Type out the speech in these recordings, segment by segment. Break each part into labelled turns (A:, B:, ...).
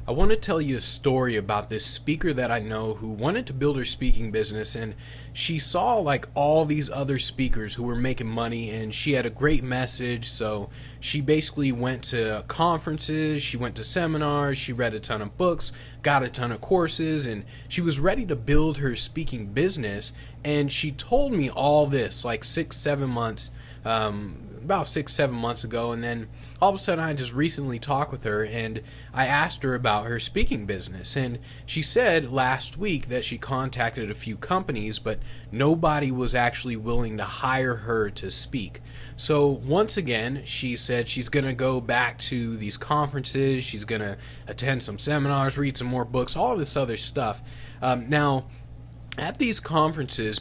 A: I want to tell you a story about this speaker that I know who wanted to build her speaking business, and she saw like all these other speakers who were making money, and she had a great message. So she basically went to conferences, she went to seminars, she read a ton of books, got a ton of courses, and she was ready to build her speaking business. And she told me all this like 6, 7 months about 6, 7 months ago, and then all of a sudden I just recently talked with her and I asked her about her speaking business, and she said last week that she contacted a few companies, but nobody was actually willing to hire her to speak. So once again, she said she's going to go back to these conferences, she's going to attend some seminars, read some more books, all this other stuff. Now, at these conferences,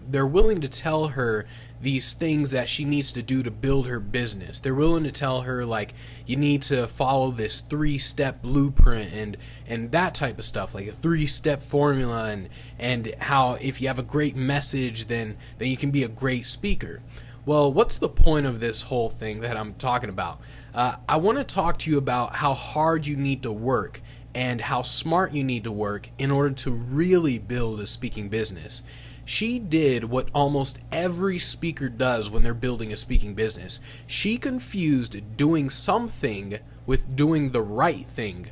A: they're willing to tell her these things that she needs to do to build her business. They're willing to tell her like you need to follow this 3-step blueprint and that type of stuff, like a 3-step formula, and how if you have a great message then you can be a great speaker. Well, what's the point of this whole thing that I'm talking about? I want to talk to you about how hard you need to work and how smart you need to work in order to really build a speaking business. She did what almost every speaker does when they're building a speaking business. She confused doing something with doing the right thing.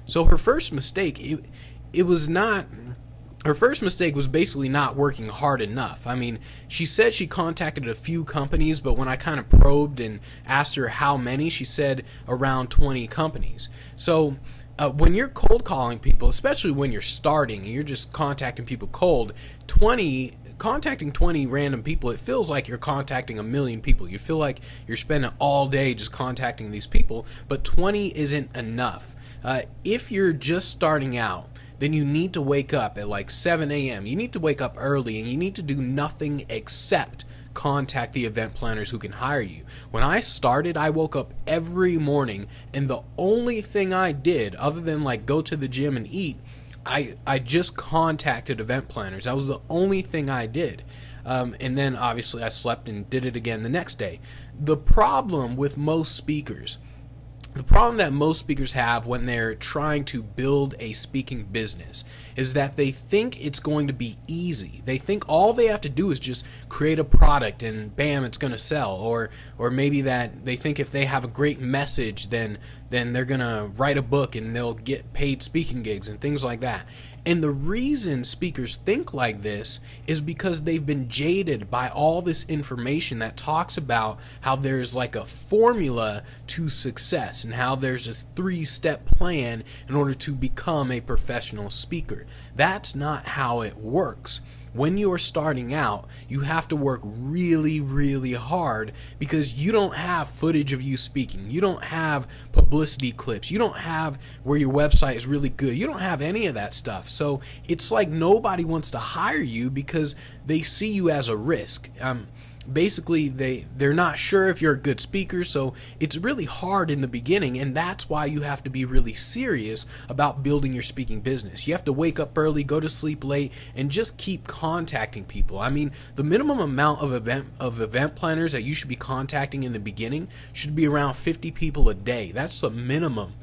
A: So her first mistake, her first mistake was basically not working hard enough. I mean, she said she contacted a few companies, but when I kind of probed and asked her how many, she said around 20 companies. So when you're cold calling people, especially when you're starting and you're just contacting people cold, contacting 20 random people, it feels like you're contacting a million people. You feel like you're spending all day just contacting these people, but 20 isn't enough. If you're just starting out, then you need to wake up at like 7 a.m. You need to wake up early and you need to do nothing except contact the event planners who can hire you. When I started, I woke up every morning and the only thing I did other than like go to the gym and eat, I just contacted event planners. That was the only thing I did. And then obviously I slept and did it again the next day. The problem that most speakers have when they're trying to build a speaking business is that they think it's going to be easy. They think all they have to do is just create a product and bam, it's going to sell. Or maybe that they think if they have a great message, then they're going to write a book and they'll get paid speaking gigs and things like that. And the reason speakers think like this is because they've been jaded by all this information that talks about how there's like a formula to success and how there's a 3-step plan in order to become a professional speaker. That's not how it works. When you're starting out, you have to work really, really hard because you don't have footage of you speaking. You don't have publicity clips. You don't have where your website is really good. You don't have any of that stuff. So it's like nobody wants to hire you because they see you as a risk. Basically, they're not sure if you're a good speaker, so it's really hard in the beginning, and that's why you have to be really serious about building your speaking business. You have to wake up early, go to sleep late, and just keep contacting people. I mean, the minimum amount of event planners that you should be contacting in the beginning should be around 50 people a day. That's the minimum.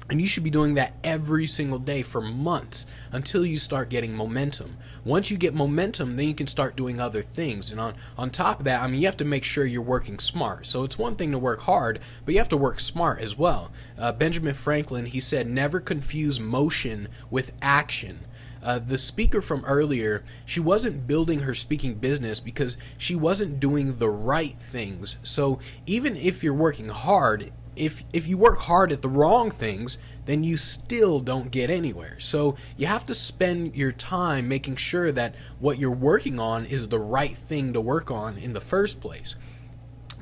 A: And you should be doing that every single day for months until you start getting momentum. Once you get momentum, then you can start doing other things. And on top of that, I mean, you have to make sure you're working smart. So it's one thing to work hard, but you have to work smart as well. Benjamin Franklin, he said, never confuse motion with action. The speaker from earlier, she wasn't building her speaking business because she wasn't doing the right things. So even if you're working hard, if you work hard at the wrong things, then you still don't get anywhere. So you have to spend your time making sure that what you're working on is the right thing to work on in the first place.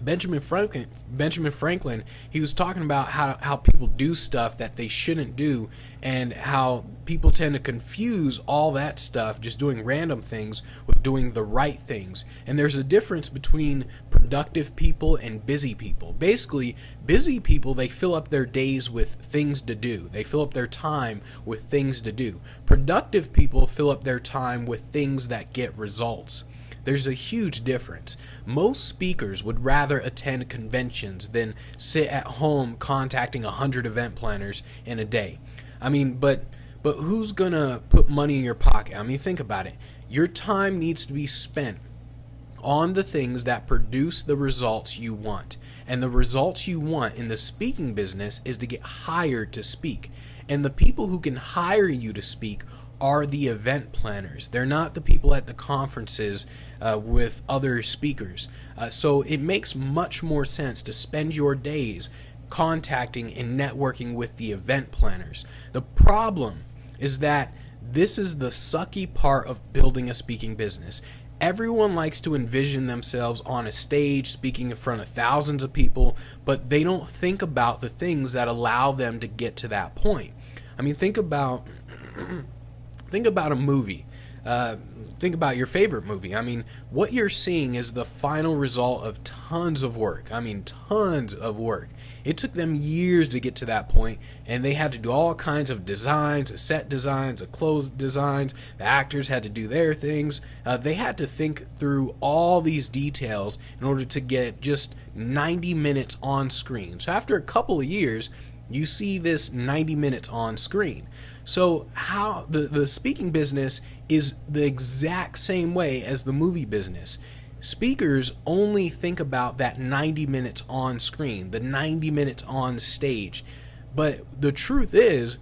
A: Benjamin Franklin, he was talking about how people do stuff that they shouldn't do and how people tend to confuse all that stuff, just doing random things, with doing the right things. And there's a difference between productive people and busy people. Basically, busy people, they fill up their days with things to do. They fill up their time with things to do. Productive people fill up their time with things that get results. There's a huge difference. Most speakers would rather attend conventions than sit at home contacting 100 event planners in a day. I mean, but who's gonna put money in your pocket? I mean, think about it. Your time needs to be spent on the things that produce the results you want. And the results you want in the speaking business is to get hired to speak. And the people who can hire you to speak are the event planners. They're not the people at the conferences with other speakers. So it makes much more sense to spend your days contacting and networking with the event planners. The problem is that this is the sucky part of building a speaking business. Everyone likes to envision themselves on a stage speaking in front of thousands of people, but they don't think about the things that allow them to get to that point. I mean, think about a movie. Think about your favorite movie. I mean, what you're seeing is the final result of tons of work. I mean, tons of work. It took them years to get to that point, and they had to do all kinds of designs, set designs, clothes designs. The actors had to do their things. They had to think through all these details in order to get just 90 minutes on screen. So after a couple of years, you see this 90 minutes on screen. So how the speaking business is the exact same way as the movie business. Speakers only think about that 90 minutes on screen, the 90 minutes on stage. But the truth is,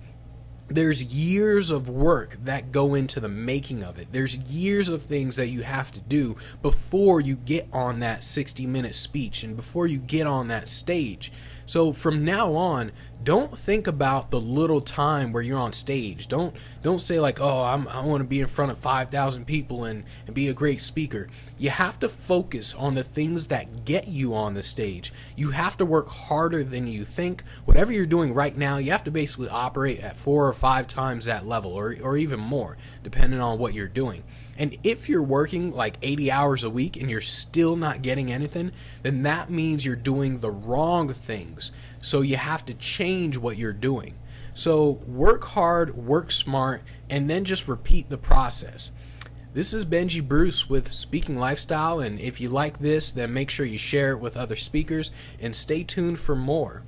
A: there's years of work that go into the making of it. There's years of things that you have to do before you get on that 60-minute speech and before you get on that stage. So from now on, don't think about the little time where you're on stage. Don't say like, oh, I want to be in front of 5,000 people and be a great speaker. You have to focus on the things that get you on the stage. You have to work harder than you think. Whatever you're doing right now, you have to basically operate at 4 or 5 times that level, or even more, depending on what you're doing. And if you're working like 80 hours a week and you're still not getting anything, then that means you're doing the wrong things. So you have to change what you're doing. So work hard, work smart, and then just repeat the process. This is Benji Bruce with Speaking Lifestyle, and if you like this, then make sure you share it with other speakers and stay tuned for more.